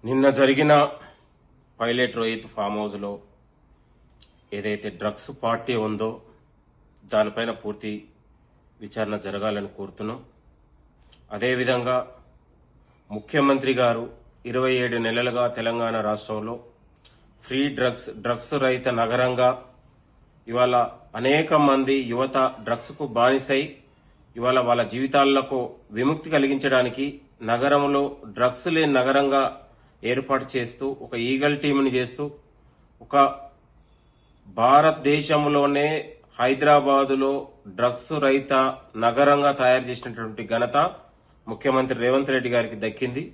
నిన్న జరిగిన pilot Rohit form హౌస్లో ఏదైతే డ్రగ్స్ పార్టీ ఉందో దానిపైన పూర్తి విచారణ జరగాలని కోరుతున్నాం. అదేవిధంగా ముఖ్యమంత్రి గారు 27 నెలలుగా తెలంగాణ రాష్ట్రంలో ఫ్రీ డ్రగ్స్ రహిత నగరంగా ఇవాళ అనేక మంది యువత డ్రగ్స్కు బానిసై ఇవాళ వాళ్ళ జీవితాలకు విముక్తి కలిగించడానికి నగరంలో డ్రగ్స్ లేని నగరంగా ఏర్పాటు చేస్తూ ఒక ఈగల్ టీంని చేస్తూ ఒక భారతదేశంలోనే హైదరాబాదులో డ్రగ్స్ రహిత నగరంగా తయారు చేసినటువంటి ఘనత ముఖ్యమంత్రి రేవంత్ రెడ్డి గారికి దక్కింది.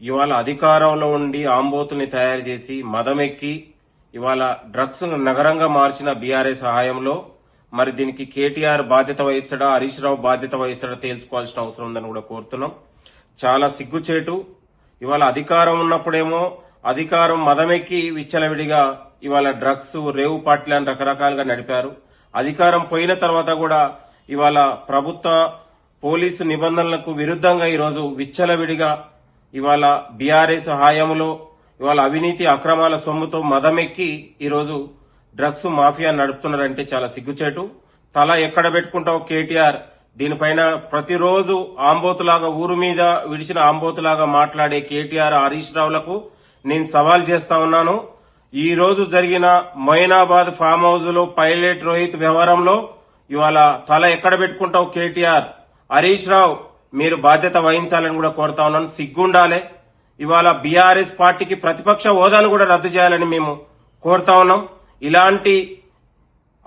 ఇవాళ అధికారంలో ఉండి ఆంబోతుల్ని తయారు చేసి మదమెక్కి ఇవాళ డ్రగ్స్ నగరంగా మార్చిన బీఆర్ఎస్ సహాయంలో మరి దీనికి కేటీఆర్ బాధ్యత వహిస్తాడా, హరీష్ రావు బాధ్యత వహిస్తాడా తేల్చుకోవాల్సిన అవసరం ఉందని కూడా కోరుతున్నాం. చాలా సిగ్గుచేటు. ఇవాళ అధికారం ఉన్నప్పుడేమో అధికారం మదమెక్కి విచ్చలవిడిగా ఇవాళ డ్రగ్స్ రేవు పార్టీలను రకరకాలుగా నడిపారు. అధికారం పోయిన తర్వాత కూడా ఇవాళ ప్రభుత్వ పోలీసు నిబంధనలకు విరుద్ధంగా ఈరోజు విచ్చలవిడిగా ఇవాళ బీఆర్ఎస్ హయాంలో ఇవాళ అవినీతి అక్రమాల సొమ్ముతో మదమెక్కి ఈరోజు డ్రగ్స్ మాఫియా నడుపుతున్నారంటే చాలా సిగ్గుచేటు. తల ఎక్కడ పెట్టుకుంటావు కేటీఆర్? దీనిపైన ప్రతిరోజు ఆంబోతులాగా ఊరు మీద విడిచిన ఆంబోతులాగా మాట్లాడే కేటీఆర్, హరీష్ రావులకు నేను సవాల్ చేస్తా ఉన్నాను. ఈ రోజు జరిగిన మొయినాబాద్ ఫామ్ హౌస్ లో పైలట్ రోహిత్ వ్యవహారంలో ఇవాళ తల ఎక్కడ పెట్టుకుంటావు కేటీఆర్, హరీష్ రావు? మీరు బాధ్యత వహించాలని కూడా కోరుతా ఉన్నాను. సిగ్గుండాలే. ఇవాళ బీఆర్ఎస్ పార్టీకి ప్రతిపక్ష హోదాను కూడా రద్దు చేయాలని మేము కోరుతా ఉన్నాం. ఇలాంటి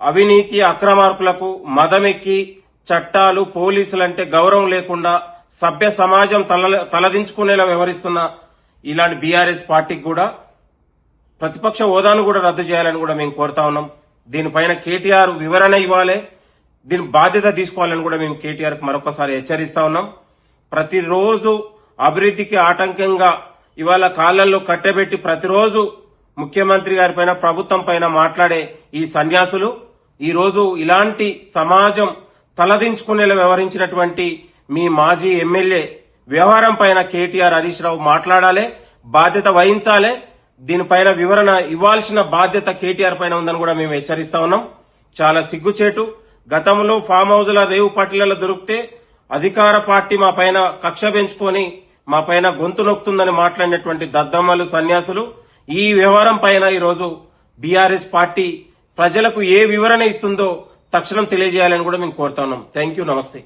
అవినీతి అక్రమార్కులకు మదమెక్కి చట్టాలు పోలీసులంటే గౌరవం లేకుండా సభ్య సమాజం తలదించుకునేలా వ్యవహరిస్తున్న ఇలాంటి బీఆర్ఎస్ పార్టీకి కూడా ప్రతిపక్ష హోదాను కూడా రద్దు చేయాలని కూడా మేము కోరుతా ఉన్నాం. దీనిపైన కేటీఆర్ వివరణ ఇవ్వాలి, దీని బాధ్యత తీసుకోవాలని కూడా మేము కేటీఆర్ కు మరొకసారి హెచ్చరిస్తా ఉన్నాం. ప్రతిరోజు అభివృద్ధికి ఆటంకంగా ఇవాళ కాళ్లలో కట్టబెట్టి ప్రతిరోజు ముఖ్యమంత్రి గారి పైన, ప్రభుత్వం పైన మాట్లాడే ఈ సన్యాసులు ఈ రోజు ఇలాంటి సమాజం తలదించుకునేలా వ్యవహరించినటువంటి మీ మాజీ ఎమ్మెల్యే వ్యవహారం పైన కేటీఆర్, హరీష్ రావు మాట్లాడాలి, బాధ్యత వహించాలి. దీనిపైన వివరణ ఇవ్వాల్సిన బాధ్యత కేటీఆర్ పైన ఉందని కూడా మేము హెచ్చరిస్తా ఉన్నాం. చాలా సిగ్గుచేటు. గతంలో ఫామ్ హౌజ్ల రేవు పార్టీలలో దొరికితే అధికార పార్టీ మా పైన కక్ష పెంచుకొని మా పైన గొంతు నొక్కుతుందని మాట్లాడినటువంటి దద్దమ్మలు, సన్యాసులు ఈ వ్యవహారం పైన ఈరోజు బీఆర్ఎస్ పార్టీ ప్రజలకు ఏ వివరణ ఇస్తుందో తక్షణం తెలియజేయాలని కూడా మేము కోరుతా ఉన్నాం. Thank you. నమస్తే.